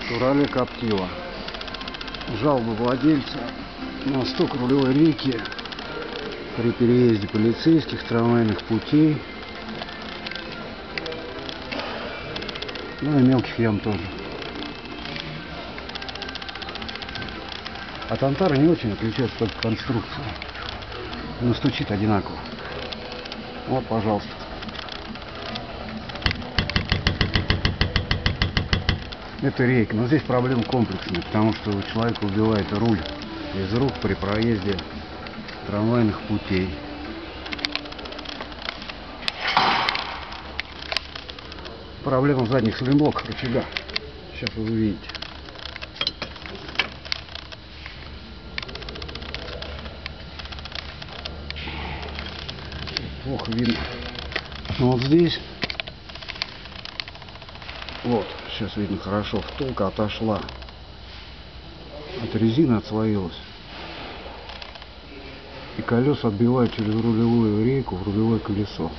Турале Коптила. Жалобы владельца на стук рулевой рейки при переезде полицейских, трамвайных путей, ну и мелких ям тоже. От Антара не очень отличается только конструкция, но стучит одинаково. Вот, пожалуйста. Это рейка, но здесь проблема комплексная, потому что человек убивает руль из рук при проезде трамвайных путей. Проблема в задних сайлентблоках рычага. Сейчас вы увидите. Плохо видно. Но вот здесь, вот, сейчас видно хорошо, втулка отошла. От резины отслоилась. И колеса отбивают через рулевую рейку в рулевое колесо.